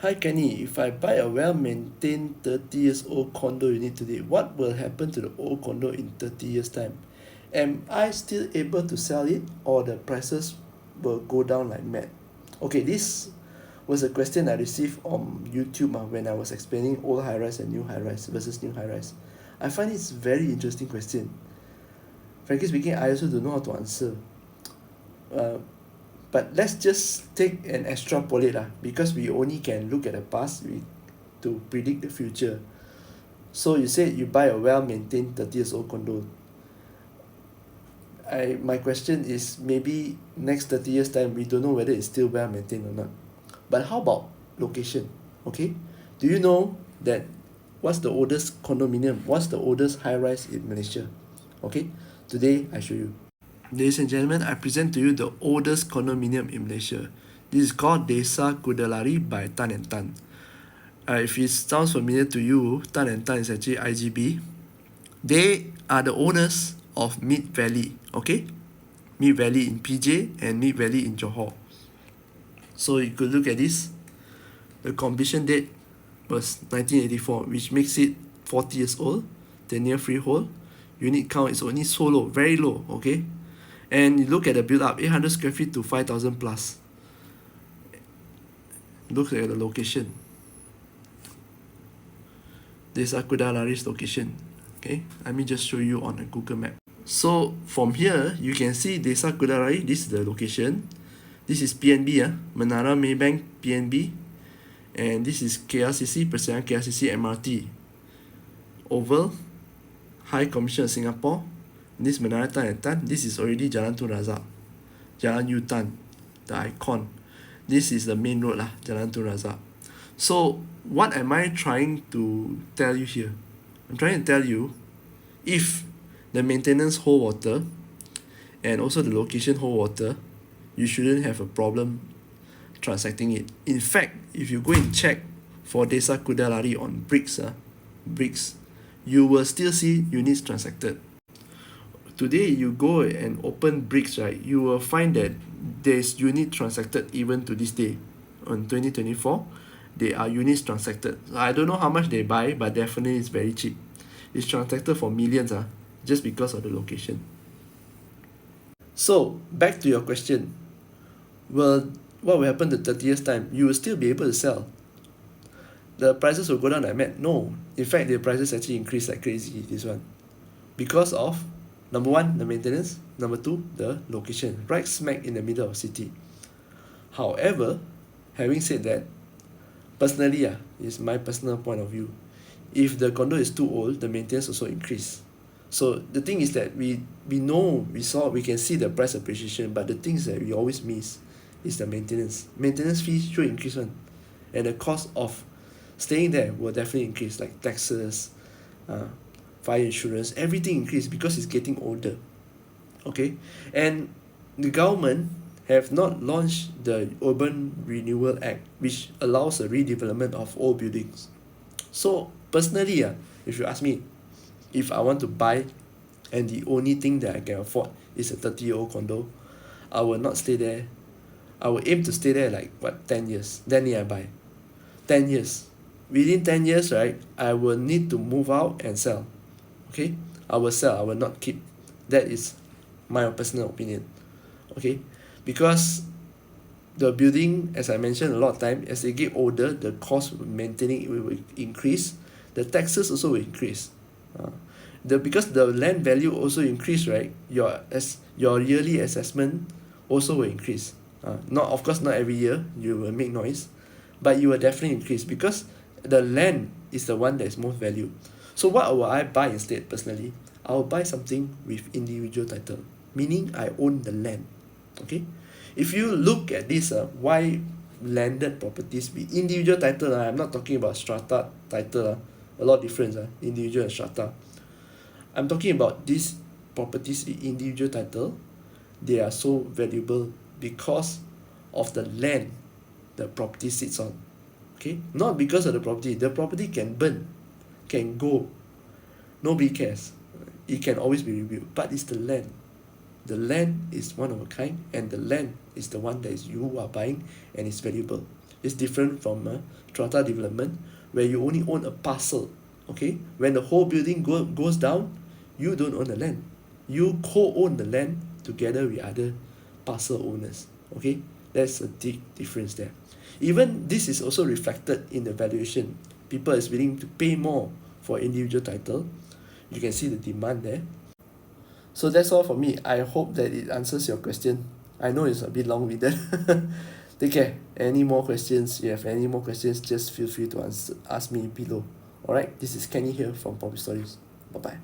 Hi Kenny, if I buy a well-maintained 30 years old condo unit today, what will happen to the old condo in 30 years time? Am I still able to sell it or the prices will go down like mad? Okay, this was a question I received on YouTube when I was explaining old high-rise and new high-rise versus new high-rise. I find it's very interesting question. Frankly speaking, I also don't know how to answer. Uh, but let's just take an extrapolate because we only can look at the past to predict the future. So you said you buy a well-maintained 30 years old condo. My question is maybe next 30 years time we don't know whether it's still well-maintained or not. But how about location? Okay, do you know that what's the oldest condominium? What's the oldest high-rise in Malaysia? Okay, today I show you. Ladies and gentlemen, I present to you the oldest condominium in Malaysia. This is called Desa Kudalari by Tan and Tan. If it sounds familiar to you, Tan and Tan is actually IGB. They are the owners of Mid Valley, okay? Mid Valley in PJ and Mid Valley in Johor. So you could look at this. The completion date was 1984, which makes it 40 years old, 10-year freehold. Unit count is only so low, very low, okay? And you look at the build up, 800 square feet to 5,000 plus. Look at the location. Desa Kudalari's location. Okay, let me just show you on a Google map. So from here, you can see Desa Kudalari. This is the location. This is PNB, Menara Maybank PNB. And this is KLCC, Persian KLCC MRT. Oval, High Commission of Singapore. This Menara Tan and Tan. This is already Jalan Tun Razak. Jalan Yutan, the icon. This is the main road, Jalan Tun Razak. So what am I trying to tell you here? I'm trying to tell you, if the maintenance hold water and also the location hold water, you shouldn't have a problem transacting it. In fact, if you go and check for Desa Kudalari on bricks, you will still see units transacted. Today you go and open bricks, right, you will find that there's unit transacted even to this day. On 2024, there are units transacted. I don't know how much they buy, but definitely it's very cheap. It's transacted for millions, just because of the location. So back to your question. Well, what will happen to 30 years time? You will still be able to sell. The prices will go down like mad. No, in fact the prices actually increase like crazy, this one. Because of number one, the maintenance. Number two, the location. Right smack in the middle of city. However, having said that, personally, is my personal point of view. If the condo is too old, the maintenance also increase. So the thing is that we can see the price appreciation, but the things that we always miss is the maintenance. Maintenance fees should increase one, and the cost of staying there will definitely increase, like taxes, fire insurance, everything increase because it's getting older. Okay, and the government have not launched the Urban Renewal Act, which allows a redevelopment of old buildings. So personally, if you ask me, if I want to buy and the only thing that I can afford is a 30-year-old condo, I will not stay there. I will aim to stay there like 10 years. Then I buy. 10 years. Within 10 years, right, I will need to move out and sell. Okay? I will sell, I will not keep. That is my personal opinion. Okay? Because the building, as I mentioned a lot of time, as they get older, the cost of maintaining it will increase. The taxes also will increase. Because the land value also increase, right? Your yearly assessment also will increase. Of course not every year you will make noise, but you will definitely increase because the land is the one that is most valued. So what will I buy instead personally? I will buy something with individual title, meaning I own the land. Okay, if you look at this, why landed properties with individual title, I'm not talking about strata title, a lot of difference, individual and strata. I'm talking about these properties with individual title. They are so valuable because of the land the property sits on. Okay, not because of the property. The property can burn, can go, nobody cares. It can always be rebuilt, but it's the land. The land is one of a kind, and the land is the one that is you are buying and is valuable. It's different from strata development, where you only own a parcel. Okay, when the whole building goes down, you don't own the land. You co-own the land together with other parcel owners. Okay, that's a big difference there. Even this is also reflected in the valuation. People is willing to pay more for individual title. You can see the demand there. So that's all for me. I hope that it answers your question. I know it's a bit long-winded. Take care. Any more questions? You have any more questions, just feel free to ask me below. Alright, this is Kenny here from Property Stories. Bye bye.